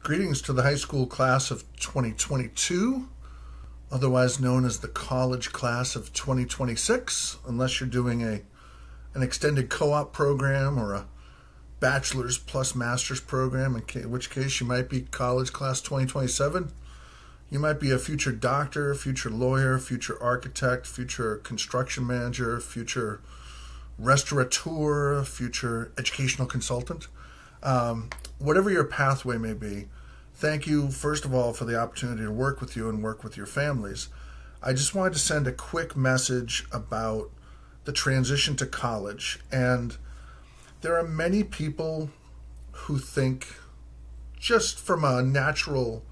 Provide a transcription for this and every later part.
Greetings to the high school class of 2022, otherwise known as the college class of 2026, unless you're doing an extended co-op program or a bachelor's plus master's program, in which case you might be college class 2027. You might be a future doctor, future lawyer, future architect, future construction manager, future restaurateur, future educational consultant. Whatever your pathway may be, thank you, first of all, for the opportunity to work with you and work with your families. I just wanted to send a quick message about the transition to college. And there are many people who think, just from a natural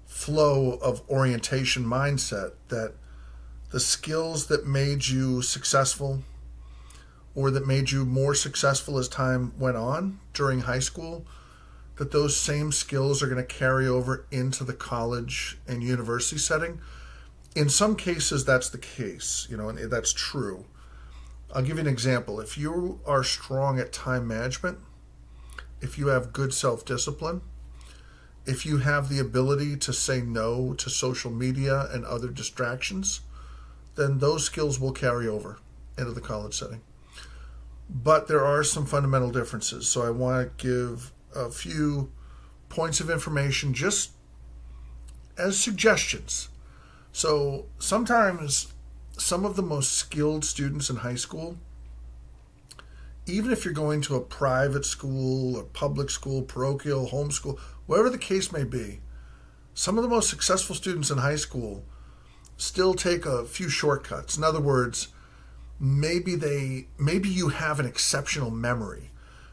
flow of orientation mindset, that the skills that made you successful or that made you more successful as time went on during high school, that those same skills are going to carry over into the college and university setting. In some cases, that's the case, and that's true. I'll give you an example. If you are strong at time management, if you have good self-discipline, if you have the ability to say no to social media and other distractions, then those skills will carry over into the college setting. But there are some fundamental differences. So I want to give a few points of information just as suggestions. So sometimes some of the most skilled students in high school, even if you're going to a private school, a public school, parochial, homeschool, whatever the case may be, some of the most successful students in high school still take a few shortcuts. In other words, maybe you have an exceptional memory.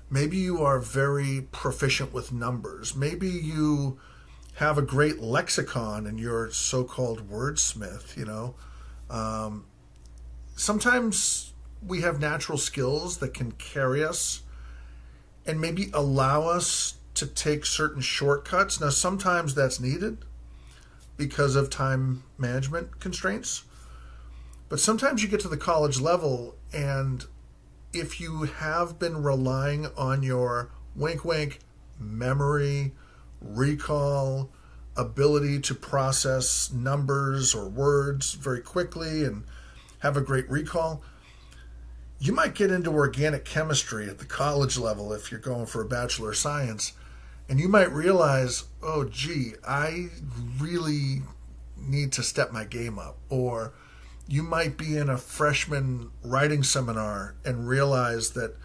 Maybe you are very proficient with numbers. Maybe you have a great lexicon and you're so-called wordsmith, Sometimes we have natural skills that can carry us and maybe allow us to take certain shortcuts. Now, sometimes that's needed because of time management constraints. But sometimes you get to the college level, and if you have been relying on your wink memory, recall, ability to process numbers or words very quickly and have a great recall, you might get into organic chemistry at the college level if you're going for a Bachelor of Science, and you might realize, oh gee, I really need to step my game up. Or you might be in a freshman writing seminar and realize that,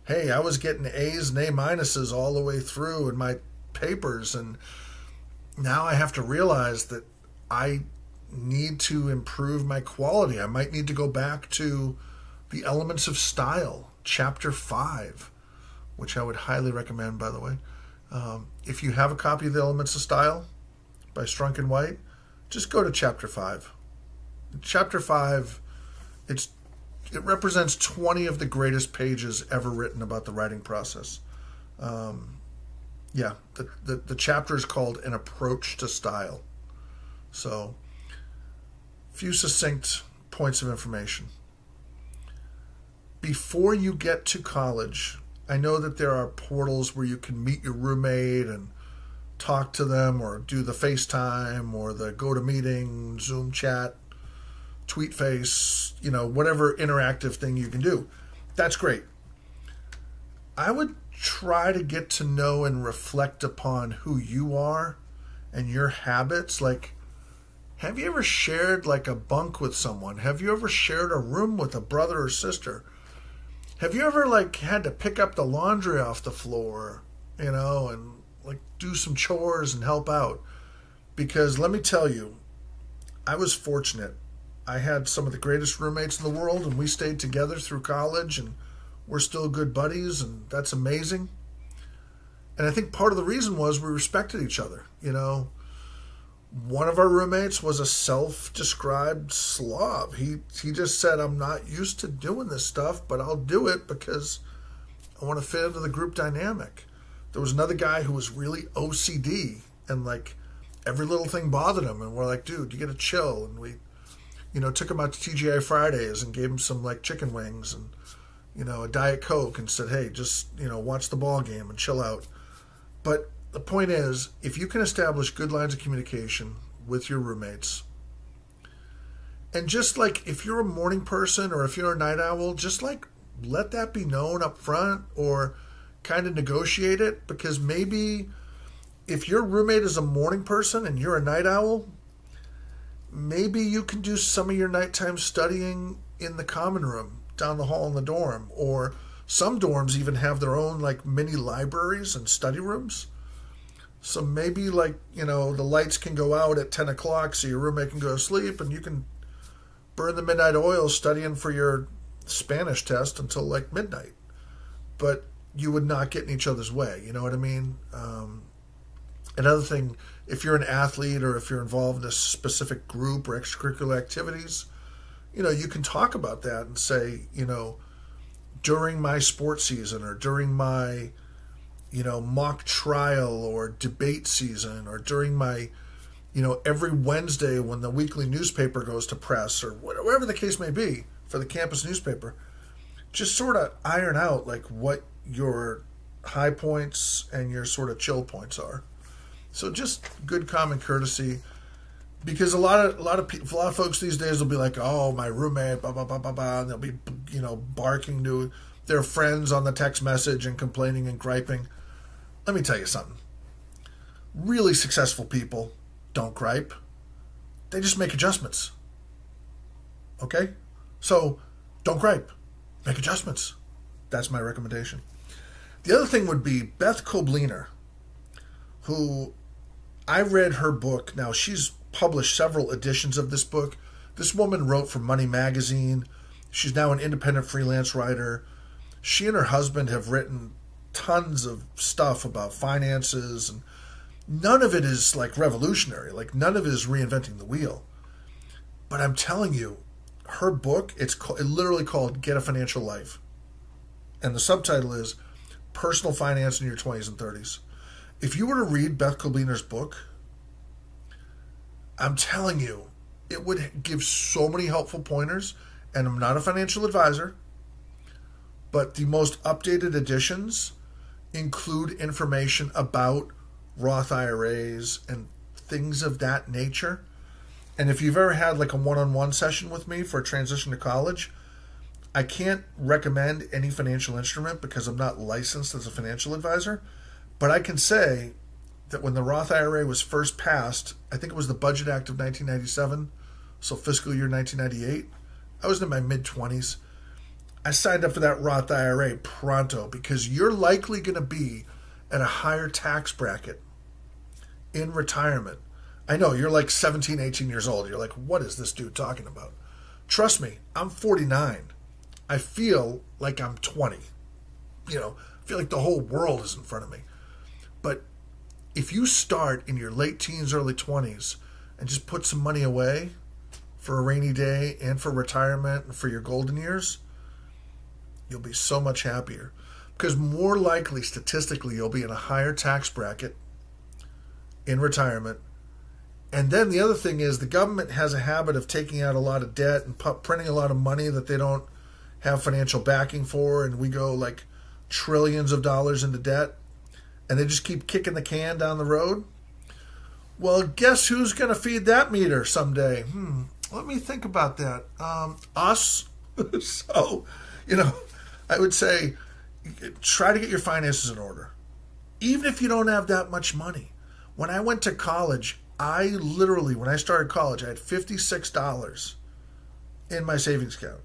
hey, I was getting A's and A minuses all the way through in my papers, and now I have to realize that I need to improve my quality. I might need to go back to the Elements of Style, Chapter 5, which I would highly recommend, by the way. If you have a copy of the Elements of Style by Strunk and White, just go to Chapter 5. Chapter 5, it represents 20 of the greatest pages ever written about the writing process. The chapter is called An Approach to Style. So, few succinct points of information. Before you get to college, I know that there are portals where you can meet your roommate and talk to them, or do the FaceTime or the GoToMeeting, Zoom chat, TweetFace, whatever interactive thing you can do. That's great. I would try to get to know and reflect upon who you are and your habits. Like, have you ever shared like a bunk with someone? Have you ever shared a room with a brother or sister? Have you ever had to pick up the laundry off the floor, and do some chores and help out? Because let me tell you, I was fortunate. I had some of the greatest roommates in the world, and we stayed together through college, and we're still good buddies, and that's amazing. And I think part of the reason was we respected each other. One of our roommates was a self-described slob. He just said, I'm not used to doing this stuff, but I'll do it because I want to fit into the group dynamic. There was another guy who was really OCD, and every little thing bothered him, and we're like, dude, you got to chill. And we took him out to TGI Fridays and gave him some chicken wings and, a Diet Coke, and said, hey, just, watch the ball game and chill out. But the point is, if you can establish good lines of communication with your roommates, and just like if you're a morning person or if you're a night owl, just like let that be known up front or kind of negotiate it, because maybe if your roommate is a morning person and you're a night owl, maybe you can do some of your nighttime studying in the common room down the hall in the dorm, or some dorms even have their own like mini libraries and study rooms. So maybe like, the lights can go out at 10 o'clock so your roommate can go to sleep and you can burn the midnight oil studying for your Spanish test until like midnight. But you would not get in each other's way, you know what I mean? Another thing, if you're an athlete or if you're involved in a specific group or extracurricular activities, you can talk about that and say, during my sports season or during my, mock trial or debate season or during my, every Wednesday when the weekly newspaper goes to press or whatever the case may be for the campus newspaper, just sort of iron out like what your high points and your sort of chill points are. So just good common courtesy, because a lot of folks these days will be like, oh, my roommate, blah blah blah blah blah, and they'll be barking to their friends on the text message and complaining and griping. Let me tell you something. Really successful people don't gripe. They just make adjustments. Okay? So don't gripe. Make adjustments. That's my recommendation. The other thing would be Beth Kobliner, who I read her book. Now, she's published several editions of this book. This woman wrote for Money Magazine. She's now an independent freelance writer. She and her husband have written tons of stuff about finances, and none of it is like revolutionary. Like none of it is reinventing the wheel. But I'm telling you, her book, it's literally called Get a Financial Life. And the subtitle is Personal Finance in Your 20s and 30s. If you were to read Beth Kobliner's book, I'm telling you, it would give so many helpful pointers. And I'm not a financial advisor, but the most updated editions include information about Roth IRAs and things of that nature. And if you've ever had like a one-on-one session with me for a transition to college, I can't recommend any financial instrument because I'm not licensed as a financial advisor. But I can say that when the Roth IRA was first passed, I think it was the Budget Act of 1997, so fiscal year 1998, I was in my mid-20s. I signed up for that Roth IRA pronto because you're likely going to be at a higher tax bracket in retirement. I know, you're like 17, 18 years old. You're like, what is this dude talking about? Trust me, I'm 49. I feel like I'm 20. I feel like the whole world is in front of me. But if you start in your late teens, early 20s, and just put some money away for a rainy day and for retirement and for your golden years, you'll be so much happier. Because more likely, statistically, you'll be in a higher tax bracket in retirement. And then the other thing is the government has a habit of taking out a lot of debt and printing a lot of money that they don't have financial backing for, and we go like trillions of dollars into debt, and they just keep kicking the can down the road. Well, guess who's going to feed that meter someday? Let me think about that. Us. So, I would say try to get your finances in order. Even if you don't have that much money. When I went to college, when I started college, I had $56 in my savings account.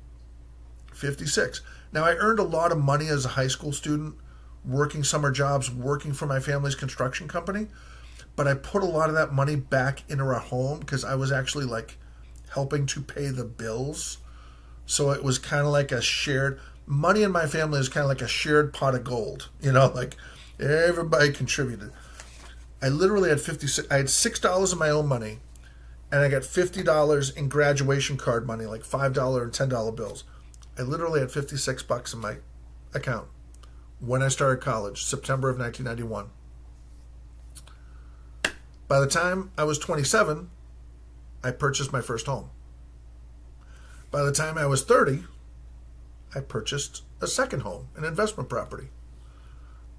56. Now, I earned a lot of money as a high school student, working summer jobs, working for my family's construction company. But I put a lot of that money back into our home because I was actually like helping to pay the bills. So it was kind of like a shared, money in my family is kind of like a shared pot of gold. Like everybody contributed. I literally had I had $6 of my own money, and I got $50 in graduation card money, like $5 and $10 bills. I literally had $56 in my account when I started college, September of 1991. By the time I was 27, I purchased my first home. By the time I was 30, I purchased a second home, an investment property.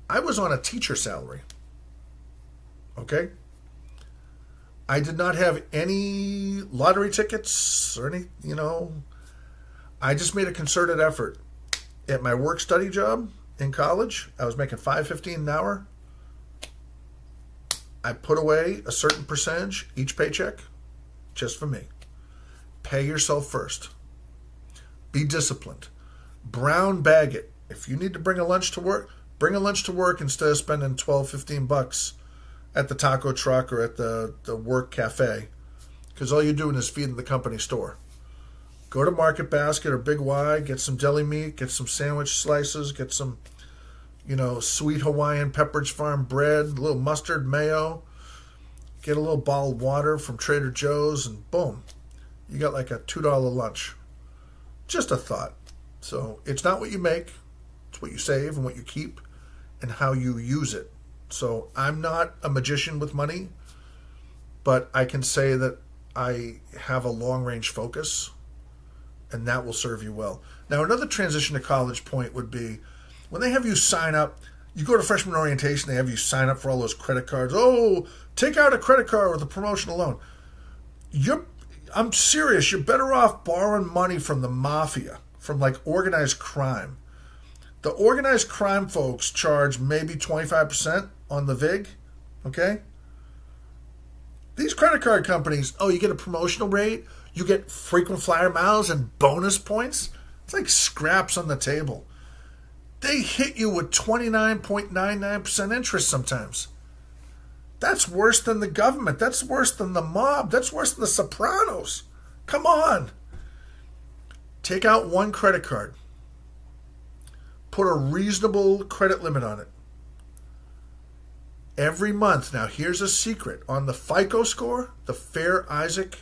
I was on a teacher salary. Okay? I did not have any lottery tickets or any, I just made a concerted effort. At my work-study job in college, I was making $5.15 an hour. I put away a certain percentage each paycheck just for me. Pay yourself first. Be disciplined. Brown bag it. If you need to bring a lunch to work, bring a lunch to work instead of spending $12-15 at the taco truck or at the work cafe, because all you're doing is feeding the company store. Go to Market Basket or Big Y, get some deli meat, get some sandwich slices, get some, sweet Hawaiian Pepperidge Farm bread, a little mustard, mayo, get a little bottled water from Trader Joe's, and boom, you got like a $2 lunch. Just a thought. So it's not what you make, it's what you save and what you keep and how you use it. So I'm not a magician with money, but I can say that I have a long-range focus, and that will serve you well. Now, another transition to college point would be when they have you sign up, you go to freshman orientation, they have you sign up for all those credit cards. Oh, take out a credit card with a promotional loan. I'm serious. You're better off borrowing money from the mafia, from like organized crime. The organized crime folks charge maybe 25% on the VIG, okay? These credit card companies, you get a promotional rate, you get frequent flyer miles and bonus points. It's like scraps on the table. They hit you with 29.99% interest sometimes. That's worse than the government. That's worse than the mob. That's worse than the Sopranos. Come on. Take out one credit card. Put a reasonable credit limit on it. Every month. Now, here's a secret. On the FICO score, the Fair Isaac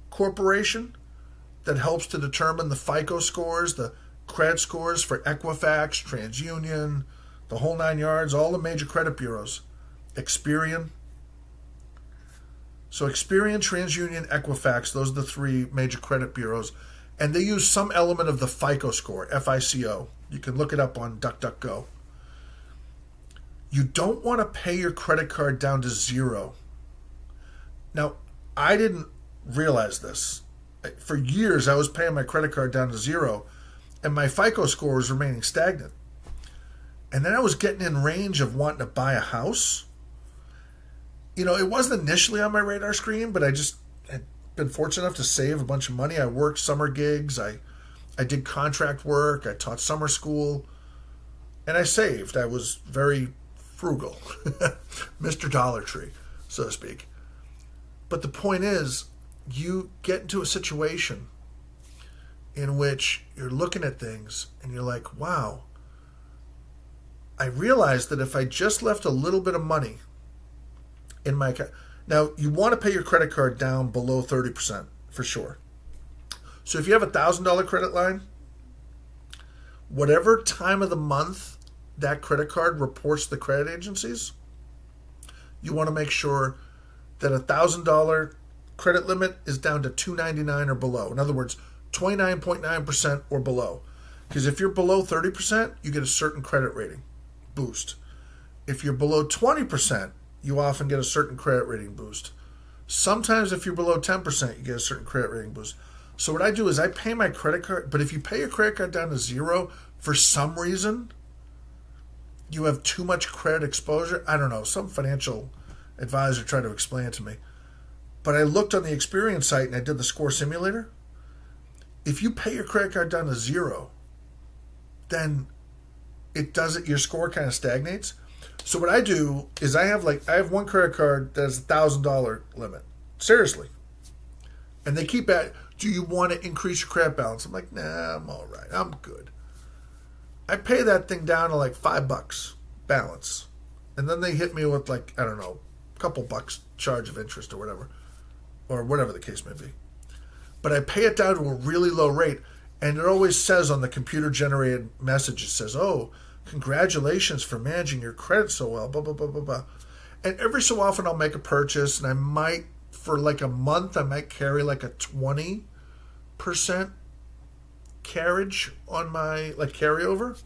Corporation that helps to determine the FICO scores, the credit scores for Equifax, TransUnion, the whole 9 yards, all the major credit bureaus. Experian. So Experian, TransUnion, Equifax, those are the 3 major credit bureaus. And they use some element of the FICO score, FICO. You can look it up on DuckDuckGo. You don't want to pay your credit card down to 0. Now, I didn't realize this. For years, I was paying my credit card down to 0, and my FICO score was remaining stagnant. And then I was getting in range of wanting to buy a house. It wasn't initially on my radar screen, but I just had been fortunate enough to save a bunch of money. I worked summer gigs. I did contract work. I taught summer school. And I saved. I was very frugal. Mr. Dollar Tree, so to speak. But the point is, you get into a situation in which you're looking at things and you're like, wow, I realized that if I just left a little bit of money in my account. Now, you want to pay your credit card down below 30% for sure. So if you have a $1,000 credit line, whatever time of the month that credit card reports to the credit agencies, you want to make sure that a $1,000 credit limit is down to $299 or below. In other words, 29.9% or below. Because if you're below 30%, you get a certain credit rating boost. If you're below 20%, you often get a certain credit rating boost. Sometimes if you're below 10%, you get a certain credit rating boost. So what I do is I pay my credit card, but if you pay your credit card down to 0, for some reason, you have too much credit exposure. I don't know, some financial advisor tried to explain it to me. But I looked on the Experian site and I did the score simulator. If you pay your credit card down to 0, then your score kind of stagnates. So what I do is I have one credit card that has a $1,000 limit. Seriously. And they keep at, do you want to increase your credit balance? I'm like, nah, I'm all right. I'm good. I pay that thing down to like $5 balance. And then they hit me with a couple bucks charge of interest or whatever the case may be. But I pay it down to a really low rate. And it always says on the computer-generated message, it says, oh, congratulations for managing your credit so well, blah, blah, blah, blah, blah. And every so often I'll make a purchase, and I might, for like a month, I might carry like a 20% carriage on my, carryover.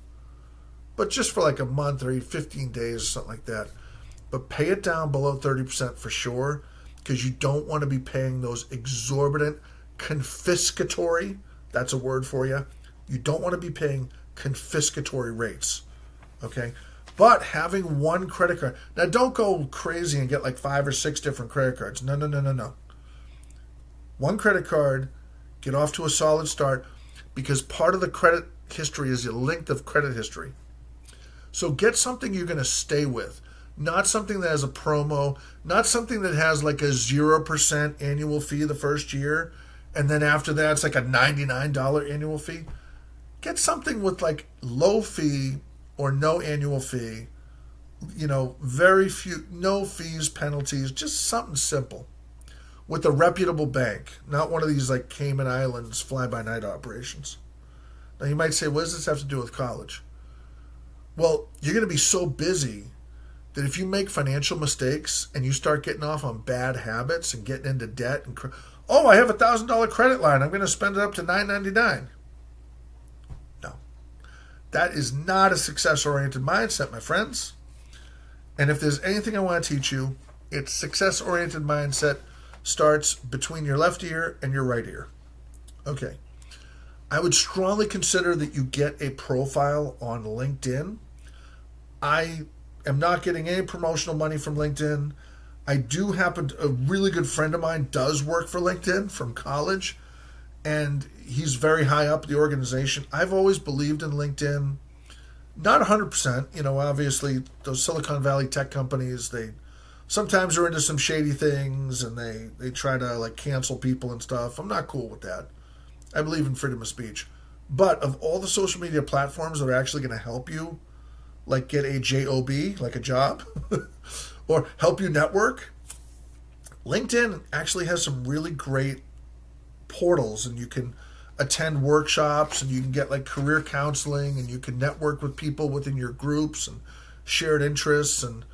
But just for like a month or 15 days or something like that. but pay it down below 30% for sure, because you don't want to be paying those exorbitant confiscatory, that's a word for you. You don't want to be paying confiscatory rates, okay? But having one credit card, now don't go crazy and get like 5 or 6 different credit cards. No, no, no, no, no. One credit card, get off to a solid start, because part of the credit history is the length of credit history. So get something you're going to stay with, not something that has a promo, not something that has like a 0% annual fee the first year, and then after that it's like a $99 annual fee. Get something with like low fee or no annual fee, you know, very few, no fees, penalties, just something simple with a reputable bank, not one of these like Cayman Islands fly-by-night operations. Now you might say, what does this have to do with college? Well, you're going to be so busy that if you make financial mistakes and you start getting off on bad habits and getting into debt, and oh, I have a $1,000 credit line, I'm going to spend it up to $999. No, that is not a success-oriented mindset, my friends. And if there's anything I want to teach you, it's success-oriented mindset starts between your left ear and your right ear. Okay. I would strongly consider that you get a profile on LinkedIn. I am not getting any promotional money from LinkedIn. I do happen to, a really good friend of mine does work for LinkedIn from college, and he's very high up the organization. I've always believed in LinkedIn, not 100%. You know, obviously those Silicon Valley tech companies, they sometimes are into some shady things, and they try to like cancel people and stuff. I'm not cool with that. I believe in freedom of speech. But of all the social media platforms that are actually going to help you, like get a job, like a job, or help you network, LinkedIn actually has some really great portals, and you can attend workshops, and you can get like career counseling, and you can network with people within your groups and shared interests. And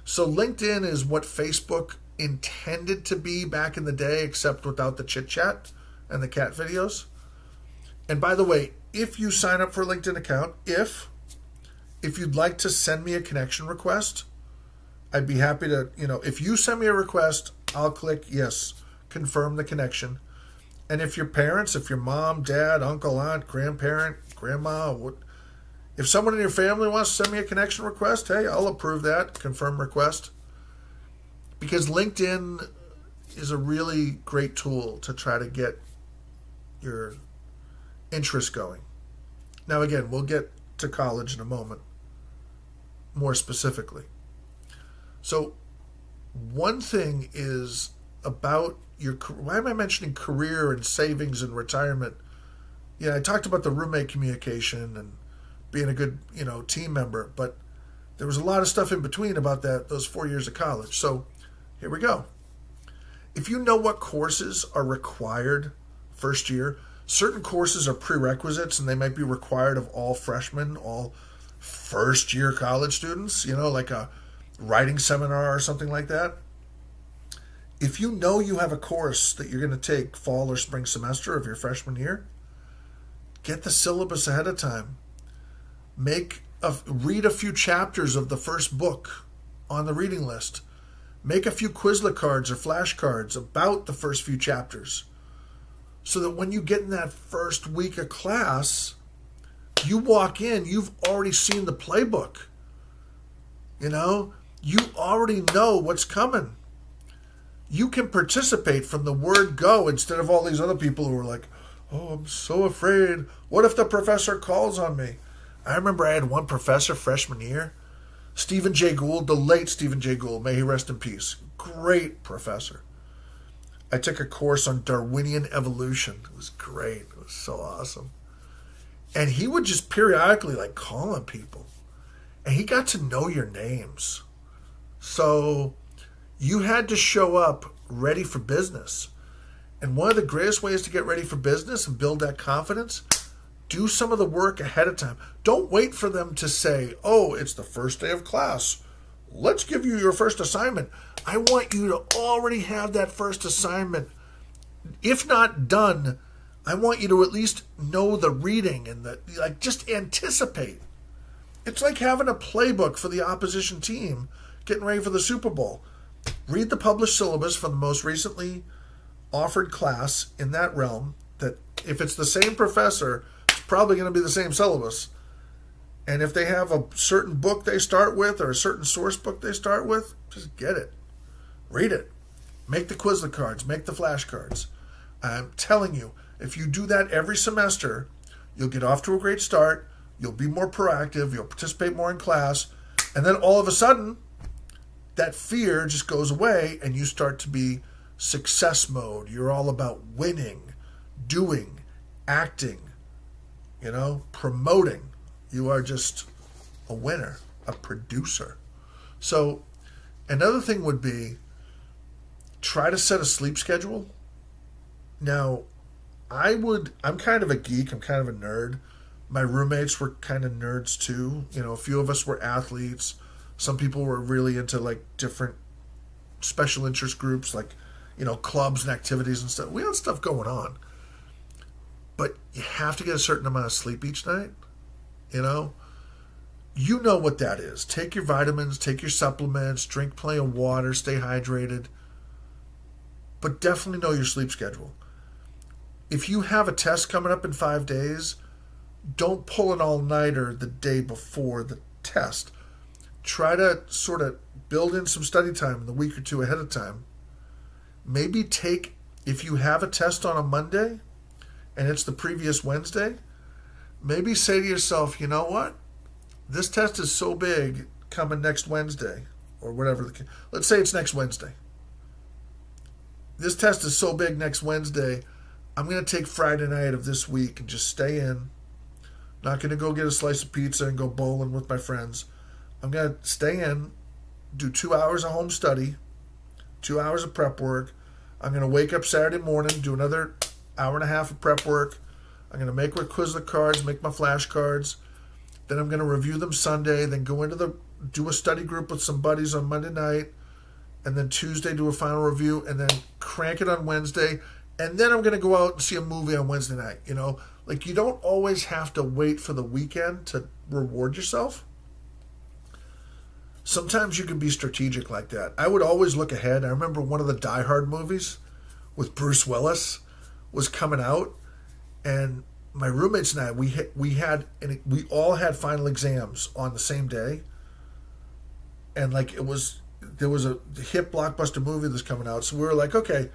so LinkedIn is what Facebook intended to be back in the day, except without the chit chat and the cat videos. And by the way, if you sign up for a LinkedIn account, if you'd like to send me a connection request, I'd be happy to, you know, if you send me a request, I'll click yes, confirm the connection. And if your parents, if your mom, dad, uncle, aunt, grandparent, grandma, if someone in your family wants to send me a connection request, hey, I'll approve that, confirm request. Because LinkedIn is a really great tool to try to get your interest going. Now, again, we'll get to college in a moment, more specifically. So one thing is about your, why am I mentioning career and savings and retirement? Yeah, I talked about the roommate communication and being a good, you know, team member, but there was a lot of stuff in between about that, those 4 years of college. So here we go. If you know what courses are required first year, certain courses are prerequisites, and they might be required of all freshmen, all first-year college students, you know, like a writing seminar or something like that. If you know you have a course that you're going to take fall or spring semester of your freshman year, get the syllabus ahead of time. Read a few chapters of the first book on the reading list. Make a few Quizlet cards or flashcards about the first few chapters, so that when you get in that first week of class, you walk in, you've already seen the playbook. You know, you already know what's coming. You can participate from the word go, instead of all these other people who are like, oh, I'm so afraid. What if the professor calls on me? I remember I had one professor freshman year, Stephen Jay Gould, the late Stephen Jay Gould, may he rest in peace. Great professor. I took a course on Darwinian evolution. It was great. It was so awesome. And he would just periodically like call on people. And he got to know your names. So you had to show up ready for business. And one of the greatest ways to get ready for business and build that confidence, do some of the work ahead of time. Don't wait for them to say, oh, it's the first day of class. Let's give you your first assignment. I want you to already have that first assignment. If not done, I want you to at least know the reading and just anticipate. It's like having a playbook for the opposition team, getting ready for the Super Bowl. Read the published syllabus for the most recently offered class in that realm, that if it's the same professor, it's probably going to be the same syllabus. And if they have a certain book they start with or a certain source book they start with, just get it. Read it. Make the Quizlet cards. Make the flashcards. I'm telling you, if you do that every semester, you'll get off to a great start. You'll be more proactive. You'll participate more in class. And then all of a sudden, that fear just goes away and you start to be success mode. You're all about winning, doing, acting, promoting. You are just a winner, a producer. So another thing would be, try to set a sleep schedule. Now, I'm kind of a geek. I'm kind of a nerd. My roommates were kind of nerds too. A few of us were athletes. Some people were really into like different special interest groups, like, clubs and activities and stuff. We had stuff going on. But you have to get a certain amount of sleep each night. You know what that is. Take your vitamins, take your supplements, drink plenty of water, stay hydrated. But definitely know your sleep schedule. If you have a test coming up in 5 days, don't pull an all-nighter the day before the test. Try to sort of build in some study time in the week or two ahead of time. Maybe if you have a test on a Monday and it's the previous Wednesday, maybe say to yourself, you know what? This test is so big coming next Wednesday, or whatever. Let's say it's next Wednesday. This test is so big next Wednesday, I'm going to take Friday night of this week and just stay in. Not going to go get a slice of pizza and go bowling with my friends. I'm going to stay in, do 2 hours of home study, 2 hours of prep work. I'm going to wake up Saturday morning, do another hour and a half of prep work. I'm going to make my Quizlet cards, make my flashcards. Then I'm going to review them Sunday, then do a study group with some buddies on Monday night, and then Tuesday do a final review, and then crank it on Wednesday. And then I'm going to go out and see a movie on Wednesday night. Like, you don't always have to wait for the weekend to reward yourself. Sometimes you can be strategic like that. I would always look ahead. I remember one of the Die Hard movies with Bruce Willis was coming out, and my roommates and I, we all had final exams on the same day, and there was a hit blockbuster movie that's coming out, so we were like, okay,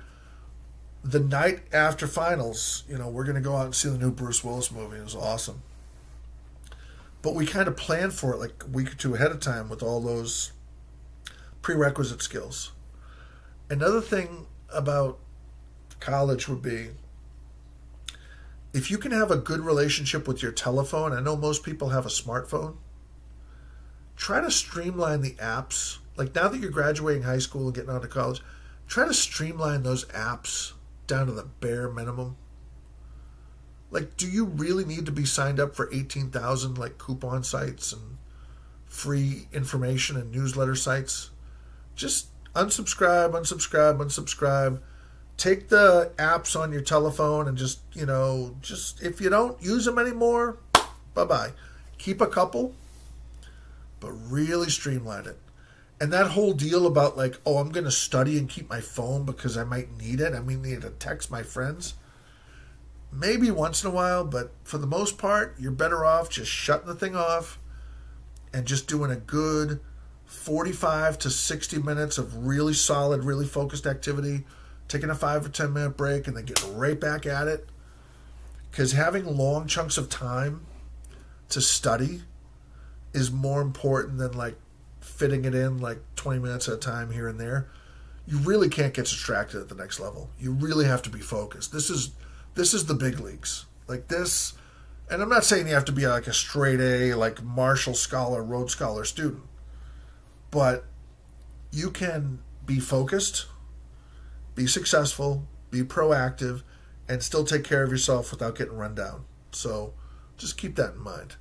the night after finals, we're going to go out and see the new Bruce Willis movie. It was awesome. But we kind of planned for it like a week or two ahead of time with all those prerequisite skills. Another thing about college would be, if you can have a good relationship with your telephone, I know most people have a smartphone, try to streamline the apps. Like, now that you're graduating high school and getting on to college, try to streamline those apps down to the bare minimum. Like, do you really need to be signed up for 18,000 like coupon sites and free information and newsletter sites? Just unsubscribe. Take the apps on your telephone and just if you don't use them anymore, bye-bye. Keep a couple, but really streamline it. And that whole deal about like, oh, I'm going to study and keep my phone because I might need it. I may need to text my friends. Maybe once in a while, but for the most part, you're better off just shutting the thing off and just doing a good 45 to 60 minutes of really solid, really focused activity, taking a 5 or 10 minute break, and then getting right back at it. Because having long chunks of time to study is more important than like fitting it in like 20 minutes at a time here and there. You really can't get distracted at the next level. You really have to be focused. This is the big leagues. Like this, and I'm not saying you have to be like a straight A, like Marshall Scholar, Rhodes Scholar student, but you can be focused, be successful, be proactive, and still take care of yourself without getting run down. So just keep that in mind.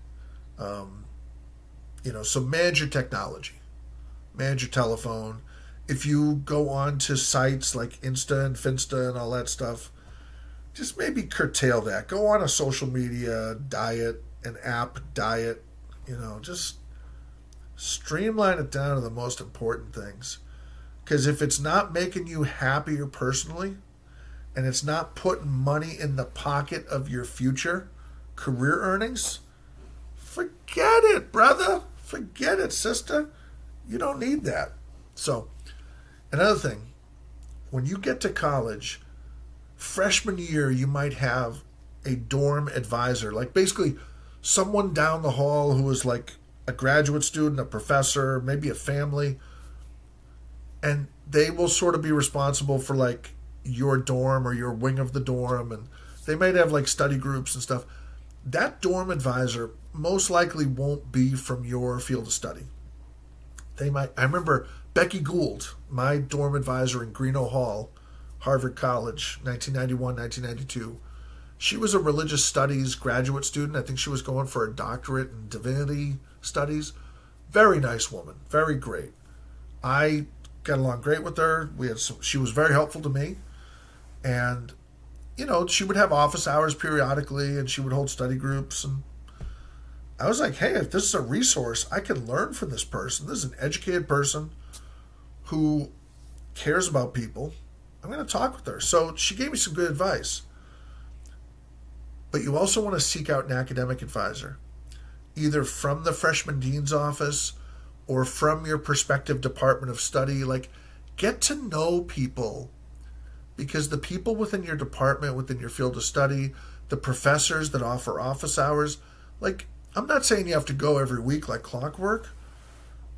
So manage your technology, manage your telephone. If you go on to sites like Insta and Finsta and all that stuff, just maybe curtail that. Go on a social media diet, an app diet, just streamline it down to the most important things. Because if it's not making you happier personally, and it's not putting money in the pocket of your future career earnings, forget it, brother. Forget it, sister. You don't need that. So, another thing, when you get to college, freshman year, you might have a dorm advisor, like basically someone down the hall who is like a graduate student, a professor, maybe a family, and they will sort of be responsible for like your dorm or your wing of the dorm, and they might have like study groups and stuff. That dorm advisor most likely won't be from your field of study. They might. I remember Becky Gould, my dorm advisor in Greenough Hall, Harvard College, 1991, 1992. She was a religious studies graduate student. I think she was going for a doctorate in divinity studies. Very nice woman, very great. I got along great with her. She was very helpful to me. And, you know, she would have office hours periodically, and she would hold study groups. And I was like, hey, if this is a resource, I can learn from this person. This is an educated person who cares about people. I'm going to talk with her. So she gave me some good advice. But you also want to seek out an academic advisor, either from the freshman dean's office or from your prospective department of study. Like, get to know people, because the people within your department, within your field of study, the professors that offer office hours, like, I'm not saying you have to go every week like clockwork,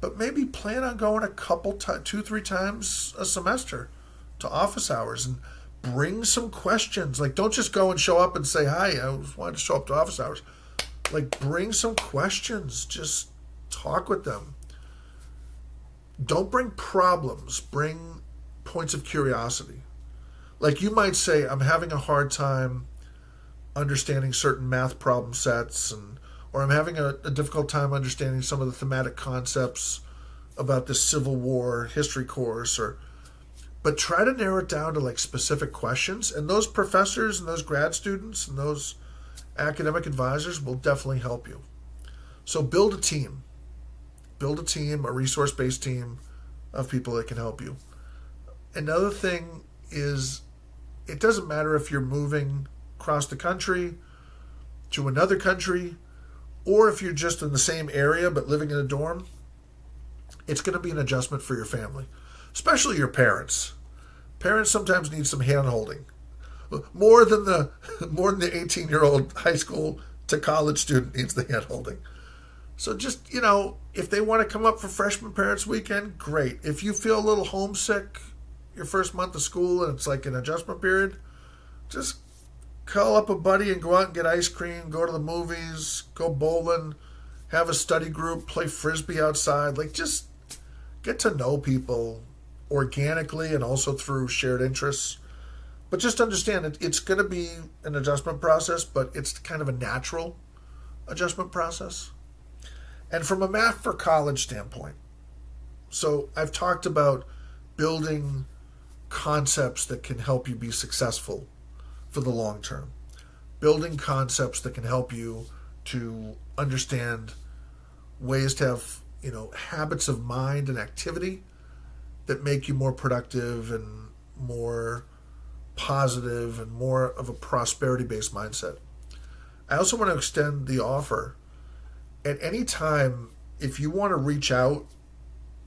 but maybe plan on going a couple, 2-3 times a semester to office hours, and bring some questions. Like, don't just go and show up and say, hi, I wanted to show up to office hours. Like, bring some questions. Just talk with them. Don't bring problems. Bring points of curiosity. Like, you might say, I'm having a hard time understanding certain math problem sets, or I'm having a difficult time understanding some of the thematic concepts about this Civil War history course, but try to narrow it down to like specific questions, and those professors and those grad students and those academic advisors will definitely help you. So build a team. Build a team, a resource-based team of people that can help you. Another thing is, it doesn't matter if you're moving across the country to another country, or if you're just in the same area but living in a dorm. It's going to be an adjustment for your family, especially your parents. Parents sometimes need some hand-holding, more than the 18-year-old high school to college student needs the hand-holding. So just, you know, if they want to come up for Freshman Parents Weekend, great. If you feel a little homesick your first month of school and it's like an adjustment period, just call up a buddy and go out and get ice cream, go to the movies, go bowling, have a study group, play Frisbee outside. Like, just get to know people organically and also through shared interests. But just understand it's going to be an adjustment process, but it's kind of a natural adjustment process. And from a Math for College standpoint, so I've talked about building concepts that can help you be successful for the long term. Building concepts that can help you to understand ways to have, you know, habits of mind and activity that make you more productive and more positive and more of a prosperity-based mindset. I also want to extend the offer. At any time, if you want to reach out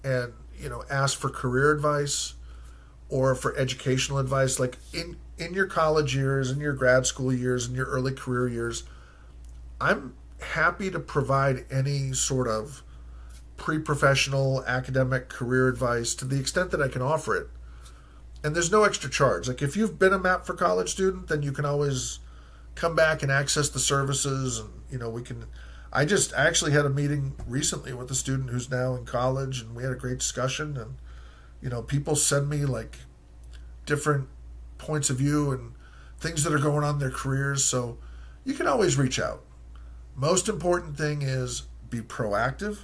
and, you know, ask for career advice or for educational advice, like in your college years, in your grad school years, in your early career years, I'm happy to provide any sort of pre-professional academic career advice to the extent that I can offer it. And there's no extra charge. Like, if you've been a Map for College student, then you can always come back and access the services, and, you know, we can. I actually had a meeting recently with a student who's now in college, and we had a great discussion. And, you know, people send me like different points of view and things that are going on in their careers. So you can always reach out. Most important thing is be proactive,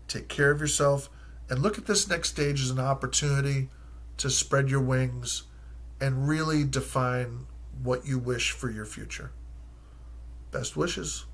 take care of yourself, and look at this next stage as an opportunity to spread your wings and really define what you wish for your future. Best wishes.